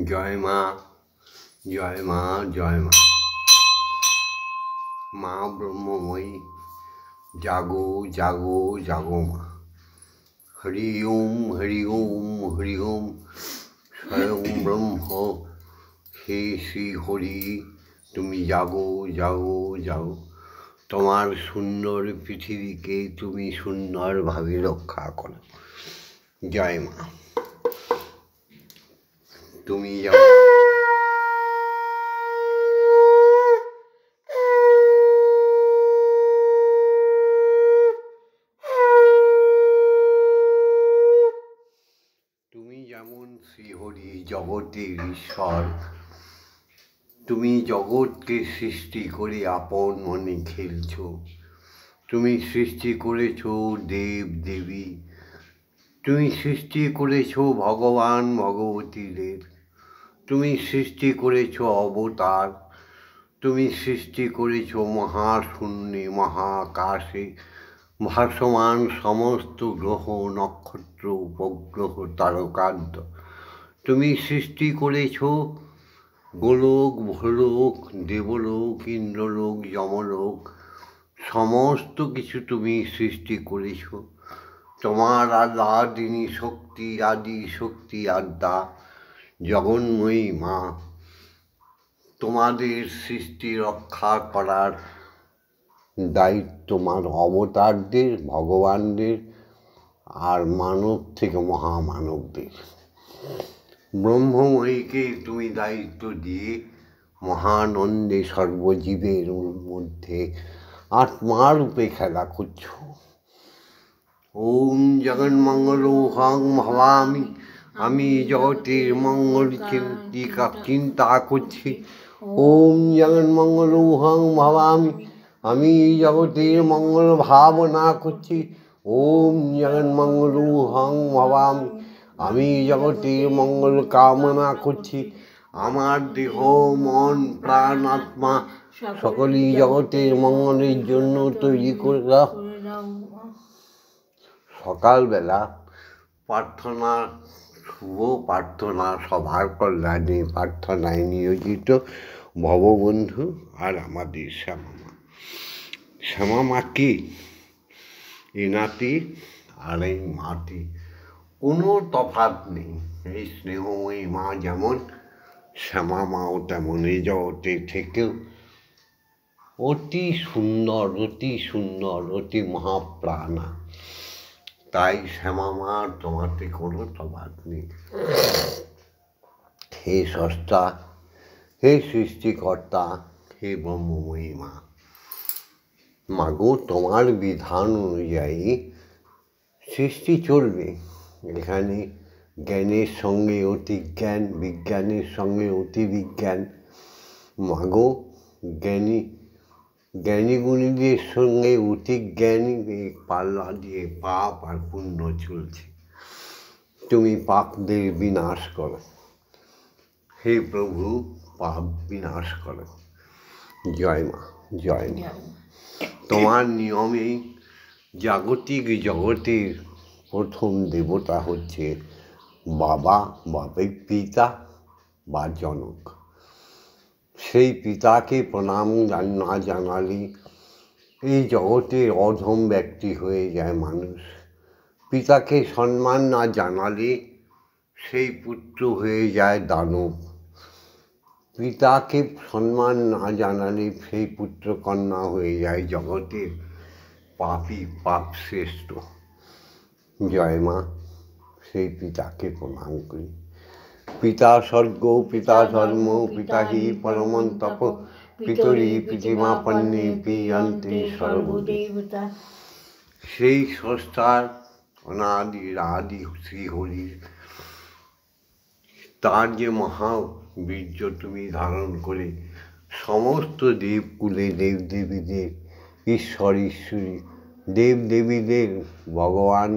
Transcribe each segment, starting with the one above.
জয় মা, জয় মা, জয় মা। মা ব্রহ্মময়ী, জাগো জাগো জাগো মা। হরি ওম হরি ওম হরি ওম। স্বয়ং ব্রহ্ম হে শ্রী হরি, তুমি জাগো জাগো জাগো। তোমার সুন্দর পৃথিবীকে তুমি সুন্দরভাবে রক্ষা করো। জয় মা। তুমি যেমন শ্রীহরি, জগতের ঈশ্বর। তুমি জগৎকে সৃষ্টি করে আপন মনে খেলছ। তুমি সৃষ্টি করেছ দেব দেবী, তুমি সৃষ্টি করেছ ভগবান ভগবতীদের, তুমি সৃষ্টি করেছ অবতার, তুমি সৃষ্টি করেছ মহাশূন্যে মহাকাশে ভাসমান সমস্ত গ্রহ নক্ষত্র উপগ্রহ তারকাদ্য। তুমি সৃষ্টি করেছ গোলোক ভোলোক দেবলোক ইন্দ্রলোক যমলোক, সমস্ত কিছু তুমি সৃষ্টি করেছ। তোমার আদিনী শক্তি, আদি শক্তি আদ্যা জগন্ময়ী মা। তোমাদের সৃষ্টি রক্ষা করার দায়িত্ব তোমার অবতারদের, ভগবানদের আর মানব থেকে মহামানবদের। ব্রহ্মময়ীকে তুমি দায়িত্ব দিয়ে মহানন্দে সর্বজীবের মধ্যে আত্মারূপে খেলা করছ। ওম জগন্মঙ্গলোহং ভাবামি, আমি জগতের মঙ্গল চিন্তা করছি। ওম জগন্মঙ্গলোহং ভাবামি, আমি জগতের মঙ্গল ভাবনা করছি। ওম জগন্মঙ্গলোহং ভাবামি, আমি জগতের মঙ্গল কামনা করছি। আমার দেহ মন প্রাণ আত্মা সকলেই জগতের মঙ্গলের জন্য তৈরি করে দাও। সকালবেলা প্রার্থনা, শুভ প্রার্থনা, সবার কল্যাণে প্রার্থনায় নিয়োজিত ভববন্ধু আর আমাদের শ্যামামা। শ্যামামা কি? এই নাতি আর এই মাটি, কোনো তফাৎ নেই। এই স্নেহময়ী মা যেমন, শ্যামামাও তেমন। এই জগতে থেকেও অতি সুন্দর, অতি সুন্দর, অতি মহাপ্রাণা। তাই শ্যামামার তোমাতে কোনো তফাৎ নেই। হে স্রষ্টা, হে সৃষ্টিকর্তা, হে ব্রহ্মময়ী মা। মাগো, তোমার বিধান অনুযায়ী সৃষ্টি চলবে। এখানে জ্ঞানের সঙ্গে অতি জ্ঞান, বিজ্ঞানের সঙ্গে অতি বিজ্ঞান। মাগো, জ্ঞানী গুণীদের সঙ্গে অতি জ্ঞানী পাল্লা দিয়ে পাপ আর পুণ্য চলছে। তুমি পাপদের বিনাশ করো হে প্রভু, পাপ বিনাশ করো। জয় মা, জয় মা। তোমার নিয়মেই জাগতিক জগতের প্রথম দেবতা হচ্ছে বাবা পিতা বা জনক। সেই পিতাকে প্রণাম না জানালে এই জগতের অধম ব্যক্তি হয়ে যায় মানুষ। পিতাকে সম্মান না জানালে সেই পুত্র হয়ে যায় দানব। পিতাকে সম্মান না জানালে সেই পুত্র কন্যা হয়ে যায় জগতের পাপী, পাপ শ্রেষ্ঠ। জয় মা, সেই পিতাকে প্রণাম করি। পিতা স্বর্গ, পিতা ধর্ম, পিতা হি পরমং তপ, পিতরি পিতিমা পন্নে পিয়ন্তে সর্বদেবতা। সেই স্রষ্টার অনাদি আদি শ্রীহরির, তার যে মহাবীর্য তুমি ধারণ করে সমস্ত দেবকুলে দেবদেবীদের, ঈশ্বর ঈশ্বরী দেবদেবীদের, ভগবান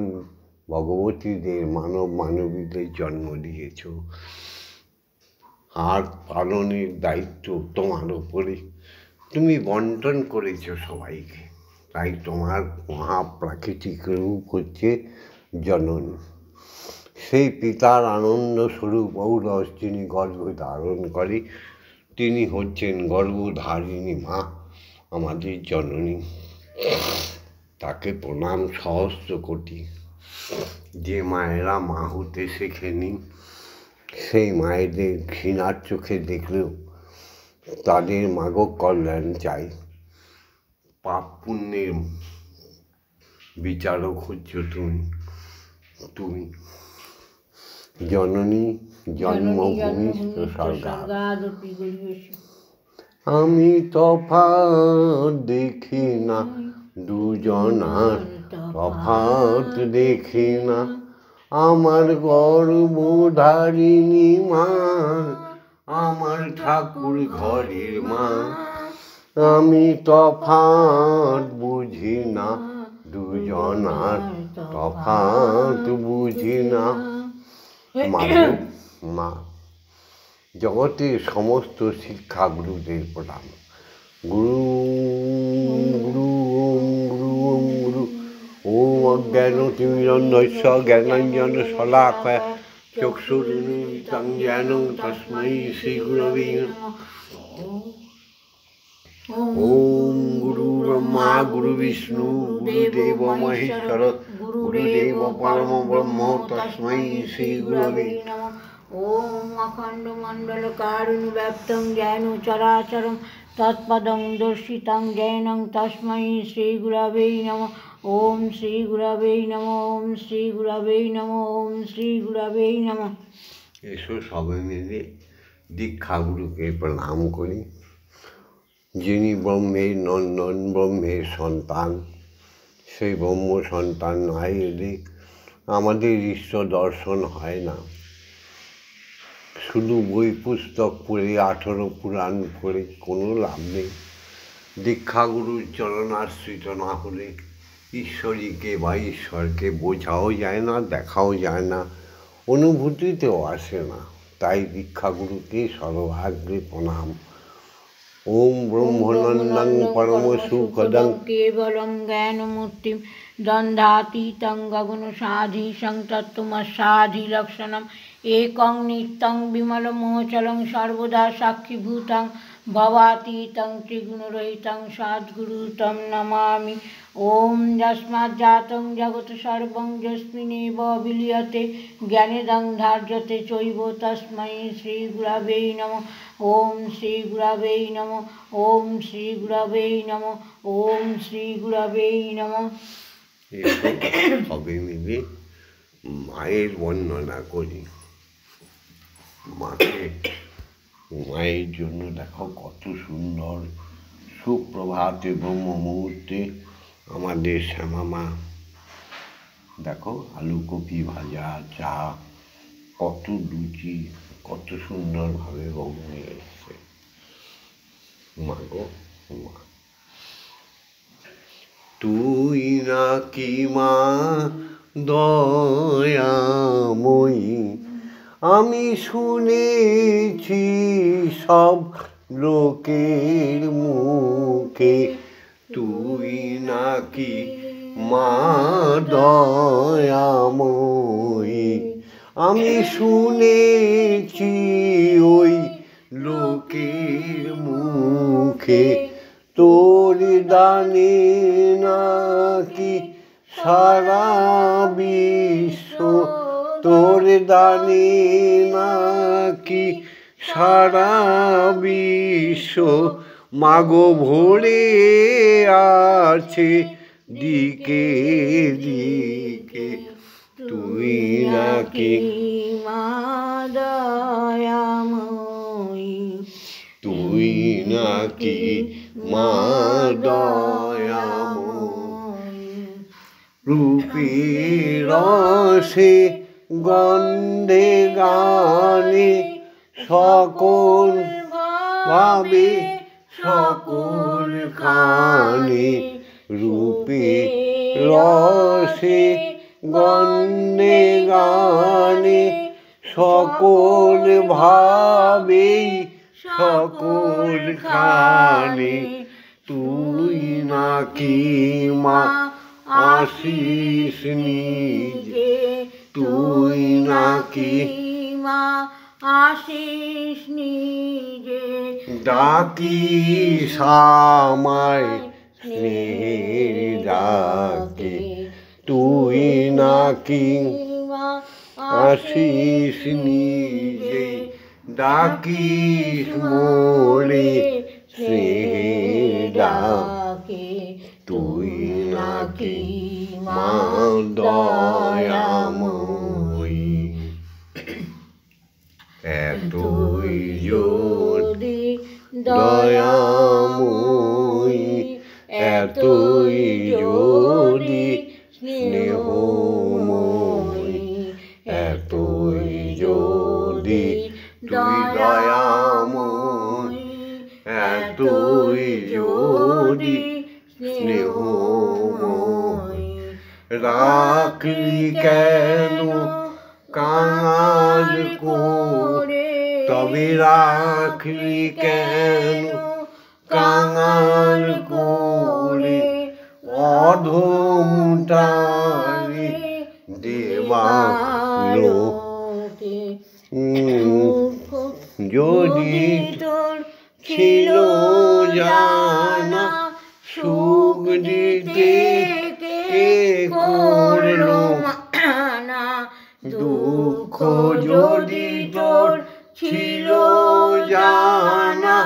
ভগবতীদের, মানব মানবীদের জন্ম দিয়েছ। আর পালনের দায়িত্ব তোমার ওপরে। তুমি বন্টন করেছ সবাইকে। তাই তোমার মহাপ্রাকৃতিক রূপ হচ্ছে জননী। সেই পিতার আনন্দ স্বরূপ ঔরস যিনি গর্ভ ধারণ করে তিনি হচ্ছেন গর্ভধারিণী মা, আমাদের জননী। তাকে প্রণাম সহস্র কোটি। যে মায়েরা মা হতে শেখেনি সেই মায়েদের ঘৃণার চোখে দেখলেও তাদের মাগো কল্যাণ চাই। পাপ পুণ্যের বিচারক হচ্ছ তুমি জননী জন্মভূমি স্বর্গাদ। আমি তফাৎ দেখি না, দুজনার তফাৎ দেখি না, আমার গর্ভধারিণী মা, আমার ঠাকুর ঘরের মা। আমি তফাৎ বুঝি না, দুজনার তফাৎ বুঝি না। মা জগতের সমস্ত শিক্ষা গুরুদের প্রণাম। গুরু গুরু গুরু গুরু ওম অজ্ঞানতিমিরন্ধস্য জ্ঞানাঞ্জন শলাকায় চক্ষুরুন্মিলিতং জ্ঞান তস্मै শ্রীগুরবে নমঃ। ওম গুরু ব্রহ্মা গুরু বিষ্ণু গুরুদেব মহেশ্বর গুরুদেব পরম ব্রহ্ম তস্मै শ্রীগুরবে নমঃ। ওম অখণ্ড মণ্ডলকারিণী ব্যপ্তং জ্ঞান চরাচরং তৎপদং দর্শিতং জ্ঞানং তস্मै শ্রীগুরবে নমঃ। ওম শ্রীগুরবে নমঃ। ওম শ্রীগুরবে নমঃ। ওম শ্রীগুরবে নমঃ। এসো সবাই মিলে দীক্ষাগুরুকে প্রণাম করি, যিনি ব্রহ্মের নন্দন, ব্রহ্মের সন্তান। সেই ব্রহ্ম সন্তান না এলে আমাদের ঈশ্বর দর্শন হয় না। শুধু বই পুস্তক পড়ে 18 পুরাণ পড়ে কোনো লাভ নেই। দীক্ষাগুরুর চরণাশ্রিত না হলে ঈশ্বরীকে বা ঈশ্বরকে বোঝাও যায় না, দেখাও যায় না, অনুভূতিতেও আসে না। তাই দীক্ষাগুরুকে সর্বাগ্রে প্রণাম। ওম ব্রহ্মনন্দং পরম সুখদং কেবলং জ্ঞানমূর্তিং দ্বন্দ্বাতীতং গগনসাধীশং তত্ত্বমস্যাধিলক্ষণম একং নিত্যং বিমলমোচলং সর্বদা সাক্ষীভূতং ভবাতীতং ত্রিগুণরহিতং সদ্গুরু তং নমামি। ওম যস্মাজ্জাतं জগৎ সর্বং যস্মিন্নেব বিলীয়তে জ্ঞানেদং ধার্যতে চৈব তস্मै শ্রীগুরবে নমঃ। ওম শ্রীগুরবে নমঃ। ওম শ্রীগুরবে নমঃ। ওম শ্রীগুরবে নমঃ। সবে মিলে মায়ের বর্ণনা করি। মায়ের জন্য দেখো কত সুন্দর সুপ্রভাতে ব্রহ্ম মুহূর্তে আমাদের শ্যামা মা দেখো আলু কপি ভাজা, চা, কত লুচি, কত সুন্দরভাবে বমনে এসছে। মা গো মা, তুই নাকি মা দয়াময়ী, আমি শুনেছি সব লোকের মুখে, তুই নাকি মা দয়াময়ী। আমি শুনেছি ওই লোকের মুখে, তোর দানে নাকি সারা বিশ্ব, তোর দানে নাকি সারা বিশ্ব মাগো ভরে আছে দিকে দিকে, তুই নাকি মা দয়াময়ী, তুই নাকি মা দয়াময়ী। রূপে রসে গন্ধে গানে সকল ভাবে সকল খানে, রূপে রসে গন্ধে গানে সকল ভাবেই সকল খানে, তুই নাকি মা আশিস নিজে, তুই নাকি মা আসিস নিজে ডাকিস আমায় স্নেহের ডাকে তুই নাকি আসিস নিজে ডাকিস মোরে স্নেহের ডাকে তুই নাকি মা দয়াময়ী এতই যদি দয়াময়ী এতই যদি স্নেহময়ী এতই যদি তুই দয়াময়ী এতই যদি স্নেহময়ী রাখলি কেন কাঙাল করে তবে রাখলি কেন কাঙাল করে অধমটারে দেবালোকে যদি তোর ছিল জানা সুখ দিতে কে করলো মানা দুঃখ যদি তোর ছিল জানা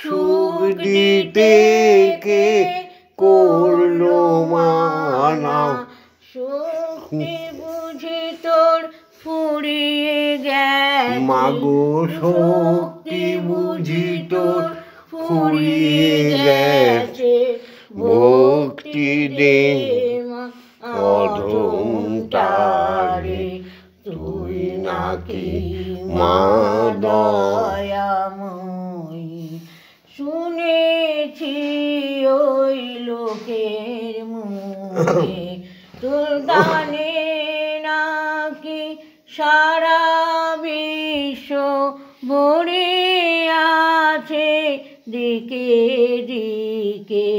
সুখ দিতে কে করলো মানা শক্তি বুঝি তোর ফুরিয়ে গেছে মাগো শক্তি বুঝি তোর ফুরিয়ে গেছে ভক্তি দে অধমটারে তুই নাকি মা দয়াময়ী শুনেছি ওই লোকের মুখে তোর গানে নাকি সারা বিশ্ব ভরে আছে দিকে দিকে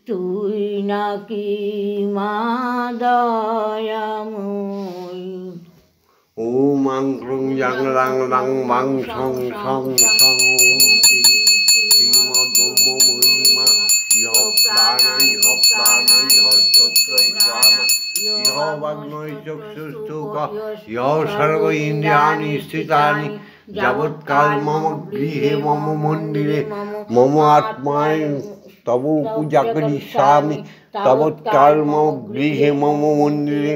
তুই নাকি মা দয়াময়ী ও মাংক্রং yang lang lang mang song song song Shrimad ব্রহ্মমহিমা ইহ প্রাণায় ইহ প্রাণায় ইহ স্তোত্রয় জ্ঞানা ইহ বাগ্নয় চক্ষুস্থুক ইহ সর্ব ইন্দ্রিয়াণি স্থিতানি যাবৎকাল মম গৃহে মম মন্দিরে মম আত্মায় তব পূজা করিষ্যামি তাবৎকাল মম গৃহে মম মন্দিরে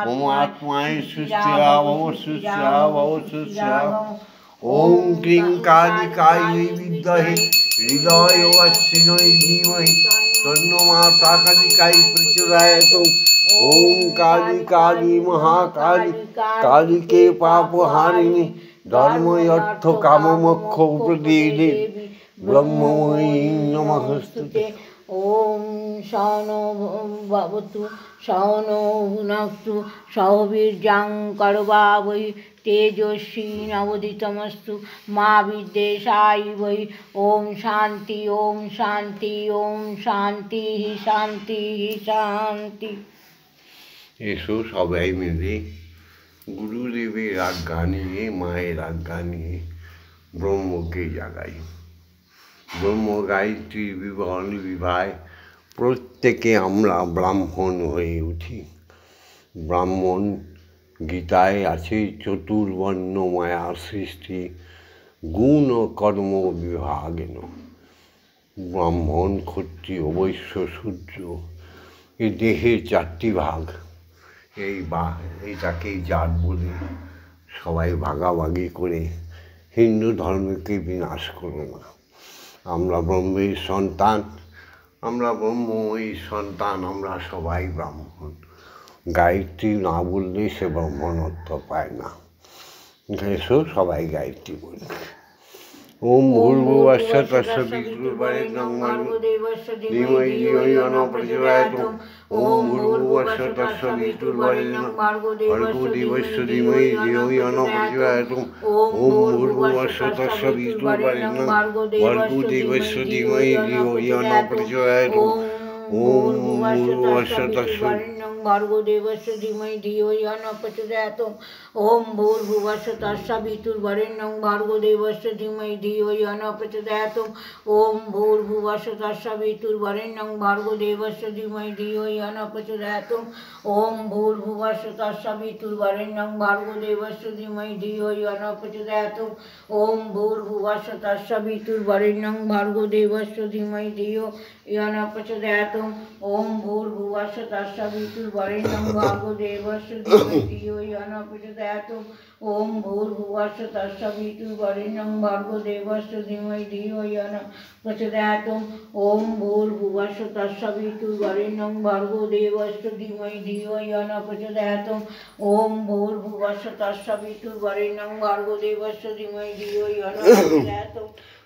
মম আত্মায় সুস্থিরা ভব সুস্থিরা ভব সুস্থিরা ওম ক্লিং কালিকায় বিদ্মহে হৃদয়বাসিন্যৈ ধীমহি তন্নো মাতা কালিকায় প্রচোদয়াৎ ওম কালী কালী মহাকালী কালীকে পাপহারিণী ধর্ম অর্থ কাম মোক্ষ প্রদে ব্রহ্মময়ী নমস্তুতে ওম সহনো ভবতু সহনো ভুনক্তু সহবীর্যং করবাবৈ তেজস্বী নবোদিতমস্তু মা বিদ্বেষায় বৈ ওম শান্তি ওম শান্তি ওম শান্তি শান্তি শান্তি। এসো সবাই মিলে গুরুদেবের আজ্ঞা নিয়ে মায়ের আজ্ঞা নিয়ে ব্রহ্মকে জাগাই। ব্রহ্ম গায়ত্রীর বিবরণ বিভায় প্রত্যেকে আমরা ব্রাহ্মণ হয়ে উঠি। ব্রাহ্মণ গীতায় আছে চতুর্বর্ণ মায়া সৃষ্টি গুণ ও কর্ম বিভাগেন। ব্রাহ্মণ ক্ষত্রিয় বৈশ্য শূদ্র এই দেহের চারটি ভাগ। এইটাকেই জাত বলে সবাই ভাগাভাগি করে হিন্দু ধর্মকে বিনাশ করো না। আমরা ব্রহ্মের সন্তান, আমরা ব্রহ্মই সন্তান, আমরা সবাই ব্রাহ্মণ। গায়ত্রী না বললে সে ব্রাহ্মণত্ব পায় না। এসো সবাই গায়ত্রী বলি। ওম ভূর্ভুবস্য তস্য বিতুর্বরেণ্যং ভর্গো দেবস্য ধীমহি ধিয়ো ইয়ো নঃ প্রচোদয়াৎ। ওম ভূর্ভুবস্য তস্য বিতুর্বরেণ্যং ভর্গো দেবস্য ধীমহি ধিয়ো ইয়ো নঃ প্রচোদয়াৎ। ওম ভূর্ভুবস্য তস্য বিতুর্বরেণ্যং ভর্গো দেবস্য ধীমহি ধিয়ো ইয়ো নঃ প্রচোদয়াৎ। ওম ভূর্ভুবস্য তস্য भार्गो देवस्य धीमहि धियो यो न प्रचोदयात् ओम भूर्भुवस्सुः तत्सवितुर्वरेण्यं भार्गो देवस्य धीमहि धियो यो न प्रचोदयात् ओम भूर्भुवस्सुः तत्सवितुर्वरेण्यं भार्गो देवस्य धीमहि धियो यो न प्रचोदयात् ओम भूर्भुवस्सुः तत्सवितुर्वरेण्यं भार्गो देवस्य धीमहि धियो यो न प्रचोदयात् ओम भूर्भुवस्सुः तत्सवितुर्वरेण्यं भार्गो देवस्य धीमहि धियो यो न प्रचोदयात् ओम भूर्भुवस्सुः तत्सवितुर्वरेण्यं भार्गो देवस्य धीमहि धियो यो न प्रचोदयात् ओम भूर्भुवस्सुः तत्सवितुर्वरेण्यं भार्गो देवस्य धीमहि धियो यो न प्रचोदयात् ओम भूर्भुवस्सुः तत्सवितुर्वरेण्यं भार्गो देवस्य धीमहि धियो यो न प्रचोदयात् ओम भूर्भुवस्सुः तत्सवितुर्वरेण्यं भार्गो देवस्य धीमहि धियो यो न प्रचोदयात्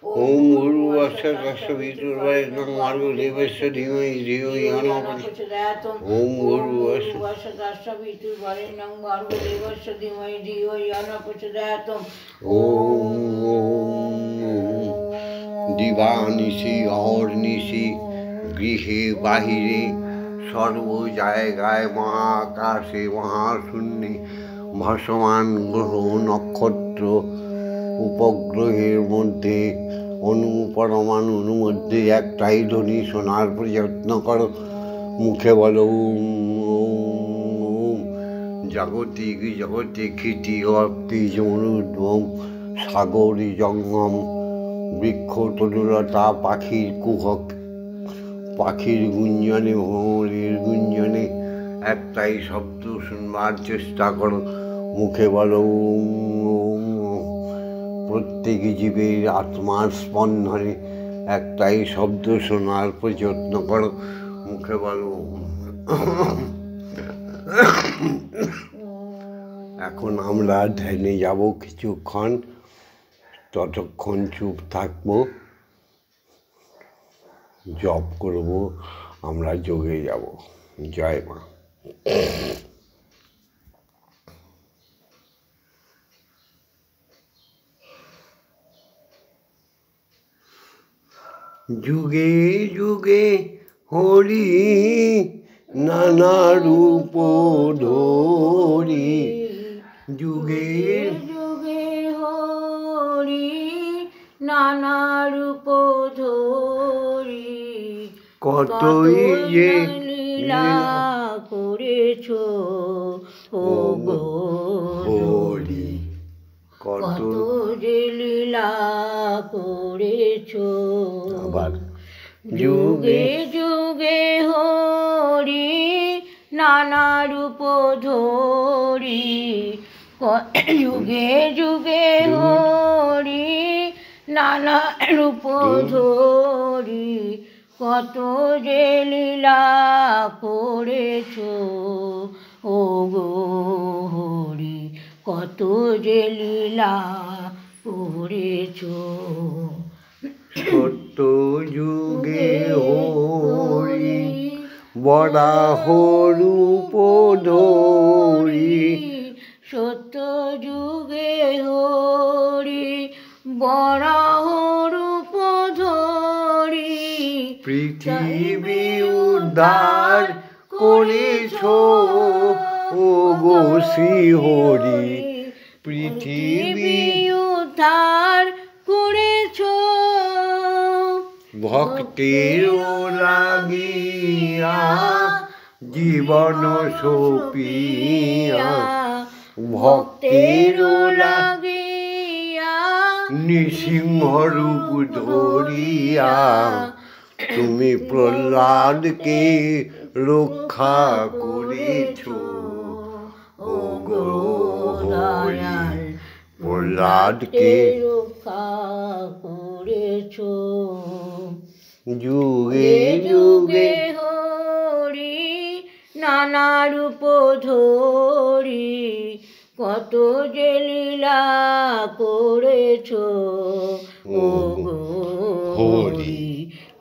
ओम भूर्भुवस्सुः तत्सवितुर्वरेण्यं भार्गो देवस्य धीमहि धियो यो न प्रचोदयात् ओम भूर्भुवस्सुः तत्सवितुर्वरेण्यं भार्गो देवस्य धीमहि धियो यो न प्रचोदयात् ओम दिवानिशि अहर्निशि गृहे बाहिरे सर्व জায়গায় মহাকাশে মহাশূন্যে ভাসমান গ্রহ নক্ষত্র উপগ্রহের মধ্যে অণু পরমাণুর মধ্যে একটাই ধ্বনি শোনার প্রযত্ন করো মুখে বলো ওম ওম জাগতিক জগতে খ্যাতি অর্থি জমরুদ্ভম সাগরী জঙ্গম বৃক্ষ তরুলতা পাখির কুহক পাখির গুঞ্জনে ভ্রমরের গুঞ্জনে একটাই শব্দ শুনবার চেষ্টা করো মুখে বলো ওম ওম প্রত্যেক জীবের আত্মার স্পন্দনে একটাই শব্দ শোনার প্রযত্ন করো মুখে বলো এখন আমরা ধ্যানে যাব কিছুক্ষণ ততক্ষণ চুপ থাকবো জপ করব আমরা যোগে যাব জয় মা যুগে যুগে হরি নানা রূপ ধরি যুগে যুগে হরি নানা রূপ ধরি কতই যে লীলা করেছো ও গো হরি কত যে লীলা করেছো আবার যুগে যুগে হরি নানা রূপ ধরি যুগে যুগে হরি নানা রূপ ধরি কত যে লীলা করেছো ও গো হরি কত যে লীলা করেছো সত্য যুগে হরি বরাহ রূপ ধরি সত্য যুগে হরি বরাহ রূপ ধরি পৃথিবী উদ্ধার করেছো ও গো শ্রী হরি পৃথিবী উদ্ধার করেছো ভক্তির লাগিয়া জীবন সপিয়া ভক্তির লাগিয়া নৃসিংহ রূপ ধরিয়া তুমি প্রহ্লাদকে রক্ষা করেছ ও গো হরি প্রহ্লাদকে রক্ষা করেছো যুগে যুগে হরি নানা রূপ ধরি কত যে লীলা করেছো ও গো হরি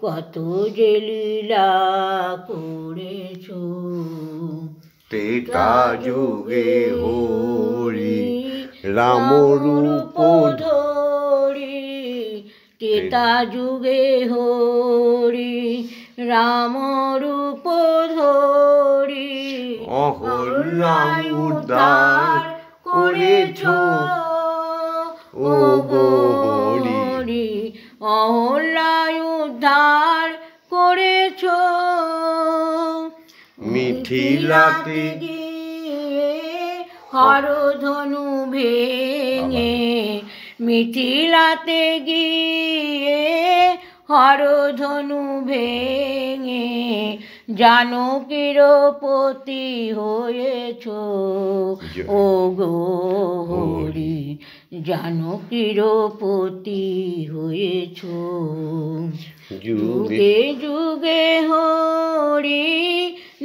কত যে লীলা করেছো ত্রেতা যুগে হরি রাম রূপ ধরি ত্রেতা যুগে হরি রাম রূপ ধরি অহল্যার উদ্ধার করেছ ও গো হরি। অহল্যার উদ্ধার করেছ মিথিলাতে গিয়ে হরধনু ভেঙে, মিথিলাতে গিয়ে হরধনু ভেঙে জানকীর পতি হয়েছ ও গো হরি। জানকীর পতি হয়েছ যুগে যুগে হরি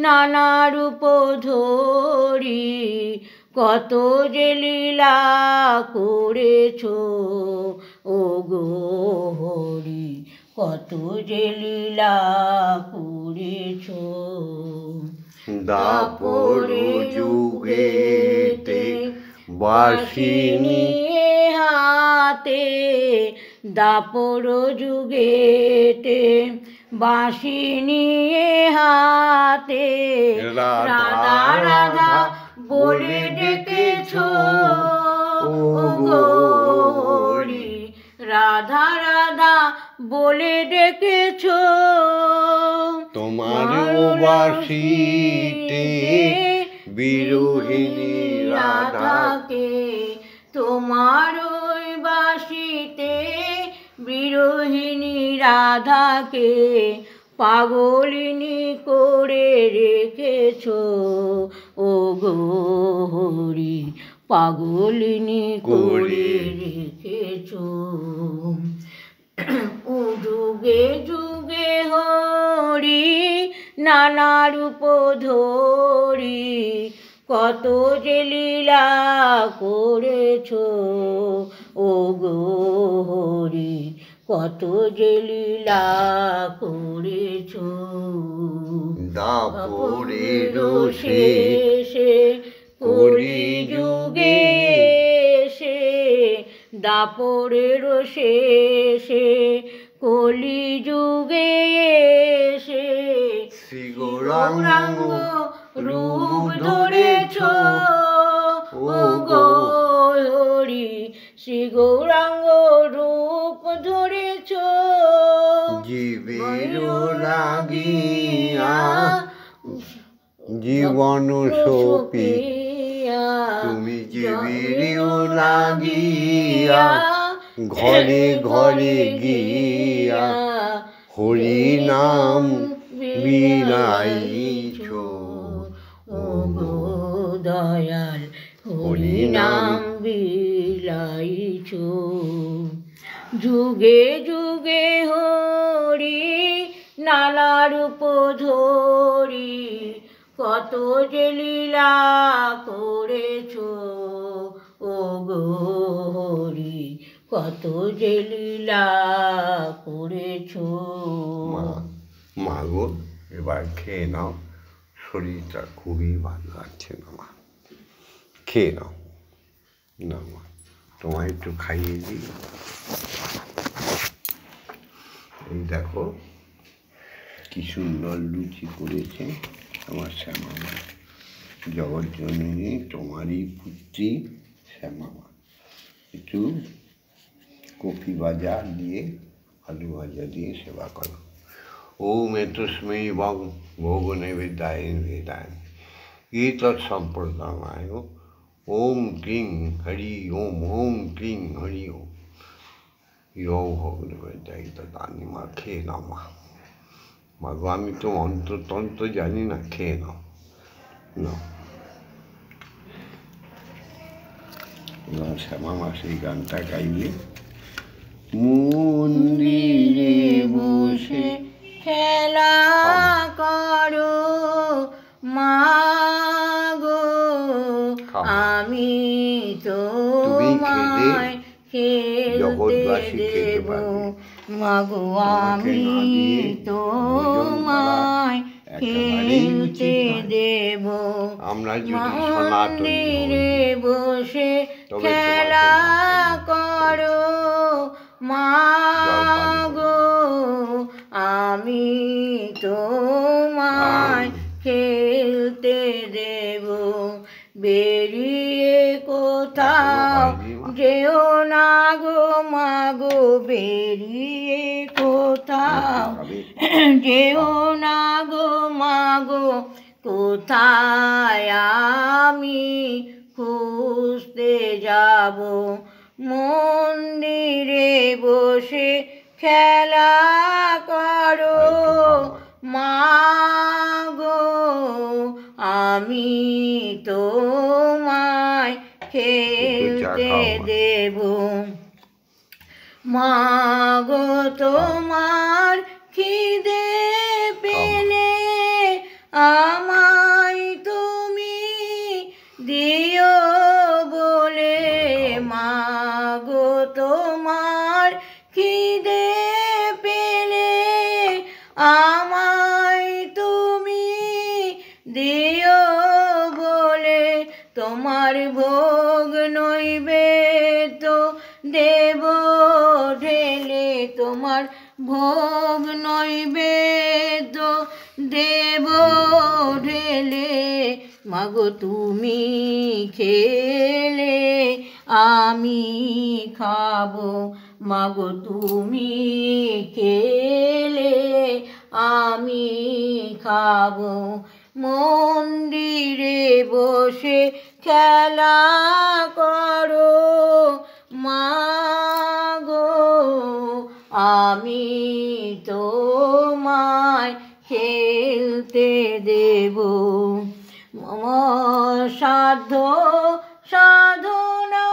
নানা রূপ ধরি কত যে লীলা করেছ ও গো হরি। কত যে লীলা করেছ দাপর যুগেতে বাঁশি নিয়ে হাতে, দাপর যুগেতে বাঁশি নিয়ে হাতে রাধা রাধা বলে ডেকেছ ও গো হরি। রাধা রাধা বলে ডেকেছ তোমার বাঁশিতে বিরোহিণী রাধাকে। তোমার ওই বাঁশিতে বিরোহিণী রাধাকে পাগলিনী করে রেখেছ ও গো হরি। পাগলিনী করে রেখেছ ও যুগে যুগে হরি নানা রূপ ধরি কত যে লীলা করেছ ও গো হরি। কত যে লীলা করেছ দাপরের শেষে কলি যুগে এসে, দাপরের শেষে কলি যুগে এসে শ্রী গৌরাঙ্গ রূপ ধরেছ ও গো হরি। শ্রী গৌরাঙ্গ রূপ ধরেছ জীবের লাগিয়া জীবন সপিয়া। তুমি জীবের লাগিয়া ঘরে ঘরে গিয়া হরি নাম বিলাইছ ও গো দয়াল হরি নাম বিলাইছ যুগে যুগে হরি নানা রূপ ধরি কত যে লীলা করেছ ও গো হরি। কত যে লীলা করেছ মা গো এবার খেয়ে নাও, শরীরটা খুবই ভালো লাগছে না মা, খেয়ে নাও না মা, তোমায় একটু খাইয়ে দিই। এই দেখো কি সুন্দর লুচি করেছে আমার শ্যামা মা, জগৎজননী তোমারই পুত্রী শ্যামা মা। একটু কপি ভাজা দিয়ে আলু ভাজা দিয়ে সেবা করো। ওম এতস্मै ভোগ নৈবেদ্যায় নিবেদয়ামি এতৎসম্প্রদানায় ওম ক্লিং হরি ওম ওম ক্লিং হরি ওম। ইয়ো ভোগ নৈবেদ্যায় দানি। মা খেয়ে নাও মা, মা গো আমি তো অন্ততন্ত্র জানি না, খেয়ে নাও নাও। এবার শ্যামা মা সেই গানটা গাইলে মন্দিরে বসে খেলা করো মা গো আমি তোমায় খেলতে দেব মা গো আমি তোমায় খেলতে দেব। আমরা যদি সনাতনী বসে খেলা করো মা গো আমি তো যেও না গো মাগো বেরিয়ে কোথাও, যেও না গো মাগো কোথায় আমি খুঁজতে যাব। মন্দিরে বসে খেলা করো মাগো, আমি তোমায় খেলতে দেব। মাগো তোমার খিদে পেলে আমায় তুমি দিও বলে, মাগো তোমার খিদে পেলে আমায় তুমি দিও বলে, তোমার ভোগ নৈবেদ্য দেব ঢেলে, তোমার ভোগ নৈবেদ্য দেব ঢেলে, মাগো তুমি খেলে আমি খাবো, মাগো তুমি খেলে আমি খাবো। মন্দিরে বসে খেলা করো মাগো, আমি তোমায় খেলতে দেব। সাধ্য সাধনা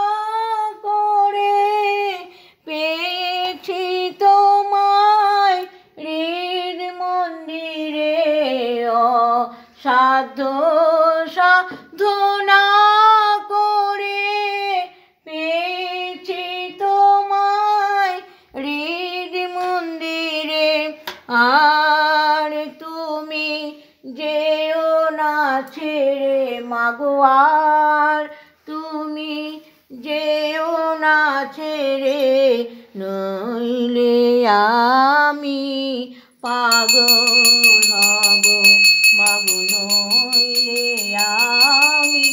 করে পেয়েছি তোমায় হৃদ মন্দিরে, সাধ্য সাধনা করে পেয়েছি তোমায় হৃদ মন্দিরে, আর তুমি যেও না ছেড়ে মাগো, আর তুমি যেও না ছেড়ে, নইলে আমি পাগল হব মাগো, নইলে আমি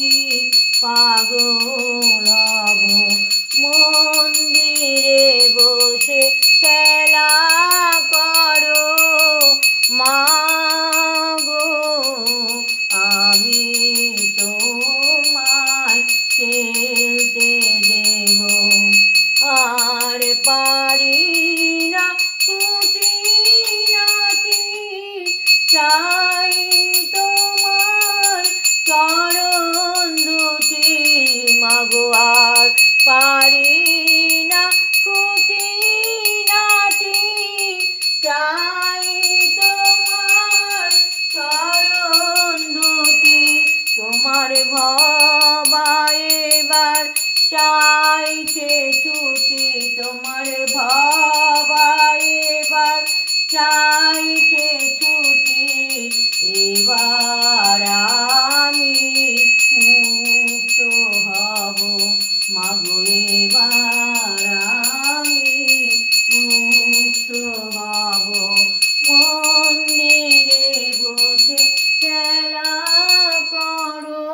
পাগল হব। মন্দিরে বসে খেলা করো মাগো, আমি তোমায় খেলতে দেব। আর পারি না খুঁটিনাটি চাই তোমার চরণ দুটি মাগো, আর পারি না খুঁটিনাটি চাই তোমার চরণ দুটি, তোমার ভবায় এবার চাইছে ছুটি, তোমার ভবায় এবার চাইছে ছুটি, এবার আমি মুক্ত হব মাগো, এবার আমি মুক্ত হব। মন্দিরে বসে খেলা করো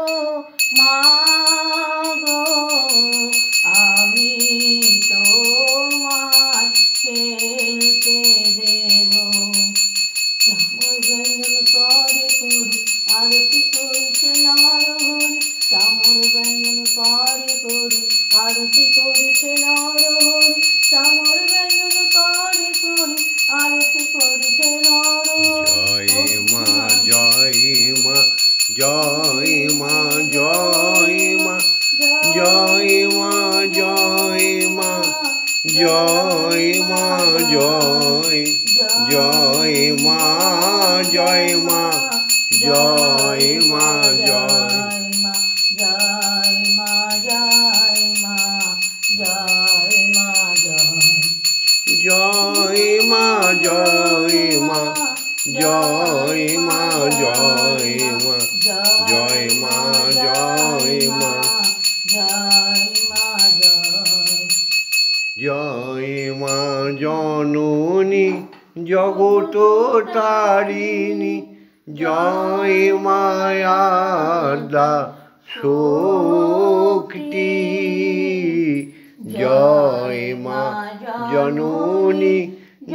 মাগো, আমি তোমায় খেলতে দেব। শ্যামল ব্যঞ্জন করে করি আরতি করিছে নরহরি, শ্যামল ব্যঞ্জন করে করি আরতি করিছে নরহরি, শ্যামল ব্যঞ্জন করে করি আরতি করিছে নরহরি। জয় মা জয় মা জয় মা জয় মা জয় মা জয় মা জয় মা জয় জয় মা জয় মা জয় মা জয় জয় মা জয় মা জয় মা জয় মা জয় মা জয় মা জয় মা জয় মা জয় মা জয় মা জননী জগত তারিণী, জয় মায়াদা শক্তি, জয় মা জননী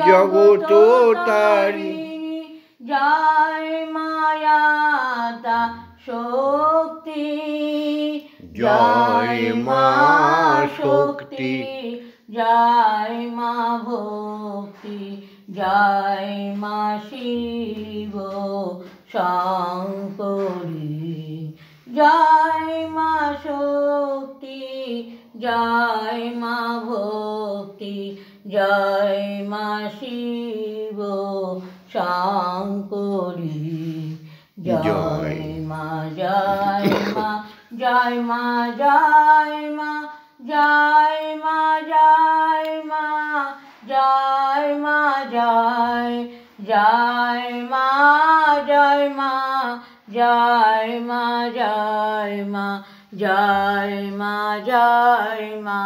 জগত তারিণী, জয় মায়াতা শক্তি, জয় মা শক্তি, জয় মা ভক্তি, জয় মা শিব শঙ্করী, জয় মা শক্তি, জয় মা ভক্তি, জয় মা শিব শঙ্করী, জয় মা জয় মা জয় মা জয় মা জয় মা জয় মা জয় মা জয় জয় মা জয় মা জয় মা জয় মা জয় মা জয় মা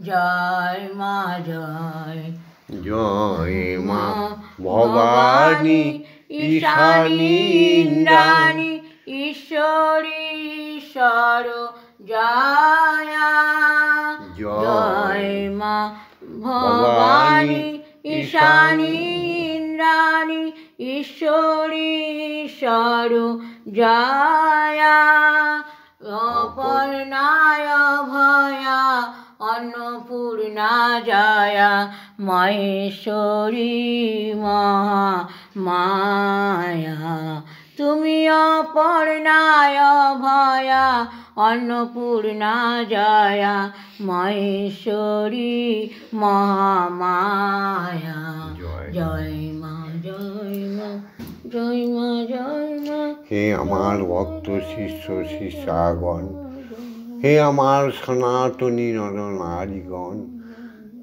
জয় মা জয় জয় মা ভবানী ঈশানী ইন্দ্রাণী, ঈশ্বরী ঈশ্বর জয়া, জয় মা ভবানী ঈশানী ইন্দ্রাণী, ঈশ্বরী ঈশ্বর জয়া, অপর্ণায় ভয়া অন্নপূর্ণা জয়া, মহেশ্বরী মহা মায়া, তুমি অপর্ণায় ভয়া অন্নপূর্ণা জয়া, মহেশ্বরী মহামায়া, জয় মা জয় মা জয় মা জয় মা। হে আমার ভক্ত শিষ্য শিষ্যাগণ, হে আমার সনাতনী নরনারীগণ,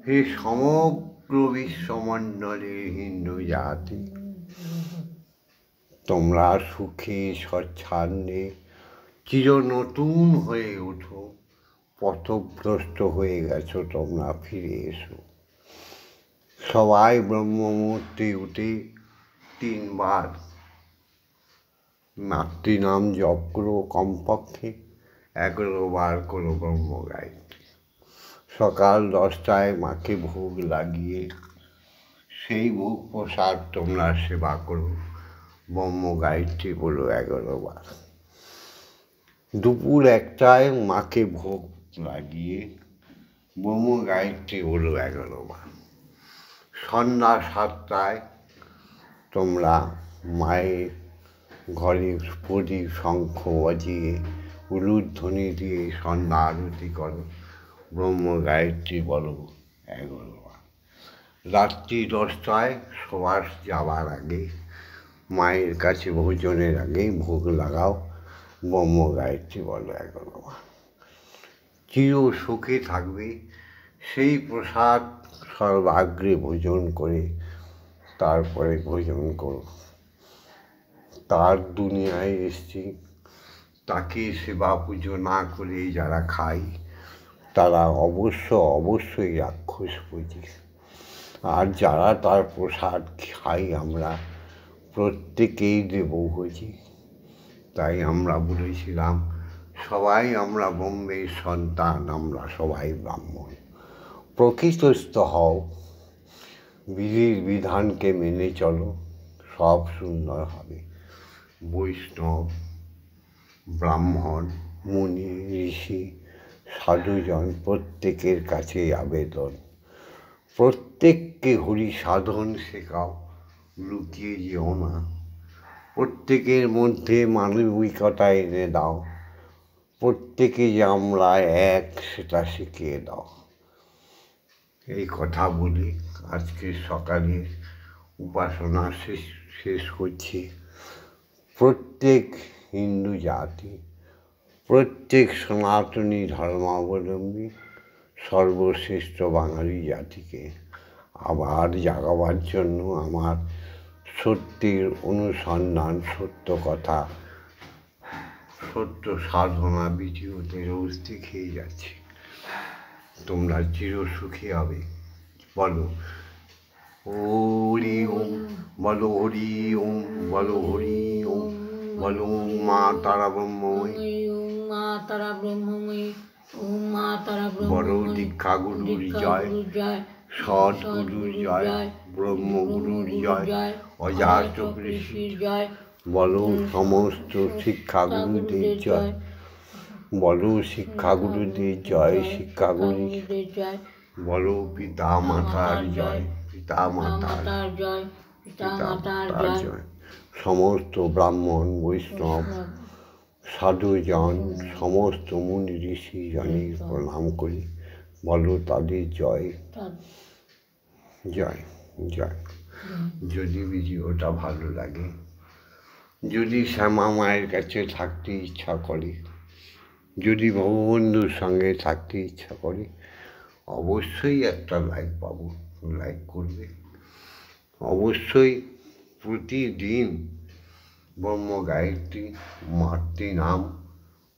হে সমগ্র বিশ্বমণ্ডলের হিন্দু জাতি, তোমরা সুখে স্বচ্ছন্দে চির নতুন হয়ে ওঠো। পথভ্রষ্ট হয়ে গেছো, তোমরা ফিরে এসো। সবাই ব্রহ্মমূর্তি উঠে 3 বার মাতৃনাম জপ করো, কমপক্ষে 11 বার করো ব্রহ্মগায়ত্রী। সকাল 10টায় মাকে ভোগ লাগিয়ে সেই ভোগ প্রসাদ তোমরা সেবা করো, ব্রহ্মগায়ত্রী বলো 11 বার। দুপুর 1টায় মাকে ভোগ লাগিয়ে ব্রহ্মগায়ত্রী বলো 11 বার। সন্ধ্যা 7টায় তোমরা মায়ের ঘরে প্রদীপ শঙ্খ বাজিয়ে উলুধ্বনি দিয়ে সন্ধ্যা আরতি করো, ব্রহ্মগায়ত্রী বলো 11 বার। রাত্রি 10টায় শোবার যাওয়ার আগে মায়ের কাছে ভোজনের আগে ভোগ লাগাও, ব্রহ্মগায়ত্রী বলো 11 বার। চির সুখে থাকবে সেই প্রসাদ সর্বাগ্রে ভোজন করে তারপরে ভোজন করো। তার দুনিয়ায় এসছি, তাকে সেবা পুজো না করে যারা খায় তারা অবশ্যই রাক্ষস পুজি। আর যারা তার প্রসাদ খাই আমরা প্রত্যেকেই দেবভোজী। তাই আমরা বলেছিলাম সবাই আমরা ব্রহ্মের সন্তান, আমরা সবাই ব্রাহ্মণ। প্রকৃতস্থ হও, বিধির বিধানকে মেনে চলো, সব সুন্দর হবে। বৈষ্ণব, ব্রাহ্মণ, মুনি, ঋষি, সাধুজন প্রত্যেকের কাছেই আবেদন, প্রত্যেককে হরি সাধন শেখাও, লুকিয়ে যেও না। প্রত্যেকের মধ্যে মানবিকতা এনে দাও, প্রত্যেকে যে আমরা এক সেটা শিখিয়ে দাও। এই কথা বলে আজকে সকালের উপাসনা শেষ করছি। প্রত্যেক হিন্দু জাতি, প্রত্যেক সনাতনী ধর্মাবলম্বী সর্বশ্রেষ্ঠ বাঙালি জাতিকে আবার জাগাবার জন্য আমার সত্যের অনুসন্ধান, সত্য কথা, সত্য সাধনা ভিডিওতে রোজ দেখেই যাচ্ছি। তোমরা চিরসুখী হবে। বলো হরি ওম, বলো হরি ওম, বলো হরি ওম, বলো মা তারা ব্রহ্মময়ী, মা তারা ব্রহ্মময়ী, ওম মা তারা বড় ব্রহ্মময়ী দীক্ষাগুরুর জয়, দীক্ষাগুরুর জয়, সৎগুরুর জয়, ব্রহ্মগুরুর জয়, অজাত ঋষির জয়, বলো সমস্ত শিক্ষাগুরুদের জয়, বলো শিক্ষাগুরুদের জয়, শিক্ষাগুরু জয়, বলো পিতা মাতার জয়, পিতা মাতার জয়, পিতা মাতার জয়, জয়, সমস্ত ব্রাহ্মণ বৈষ্ণব সাধুজন সমস্ত মুনি ঋষি জনের প্রণাম করি, বলো তাদের জয় জয় জয়। যদি ভিডিওটা ভালো লাগে, যদি শ্যামা মায়ের কাছে থাকতে ইচ্ছা করে, যদি ভগবন্ধুর সঙ্গে থাকতে ইচ্ছা করে, অবশ্যই একটা লাইক পাবো, লাইক করবে। অবশ্যই প্রতিদিন ব্রহ্ম গায়ত্রী মাতৃনাম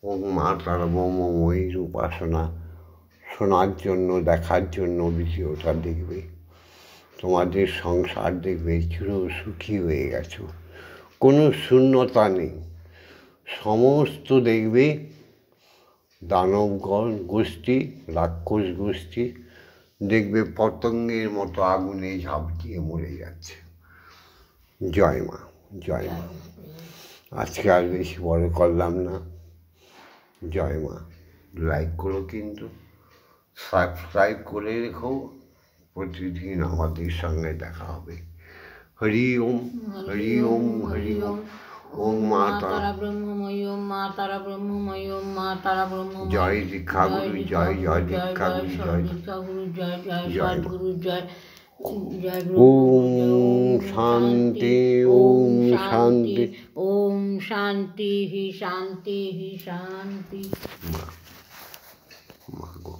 ও মা তারা ব্রহ্মময়ীর উপাসনা শোনার জন্য, দেখার জন্য ভিডিওটা দেখবে। তোমাদের সংসার দেখবে চির সুখী হয়ে গেছো, কোনো শূন্যতা নেই। সমস্ত দেখবে দানবগণ গোষ্ঠী, রাক্ষস গোষ্ঠী দেখবে পতঙ্গের মতো আগুনে ঝাঁপ দিয়ে মরে যাচ্ছে। জয় মা, জয় মা। আজকে আর বেশি বড় করলাম না। জয় মা। লাইক করো, কিন্তু সাবস্ক্রাইব করে রেখো, প্রতিদিন আমাদের সঙ্গে দেখা হবে। হরি ওম, হরি ওম, হরি ওম। ওম মা তারা ব্রহ্মময়ী, ওম মা তারা ব্রহ্মময়ী, ওম মা তারা ব্রহ্মময়ী। জয় দীক্ষাগুরু জয়, জয় দীক্ষাগুরু জয়, দীক্ষাগুরু জয়, জয় সদ্গুরু জয়, জয় ওম শান্তি, ওম শান্তি, ওম শান্তি হি শান্তি হি শান্তি। মা গো।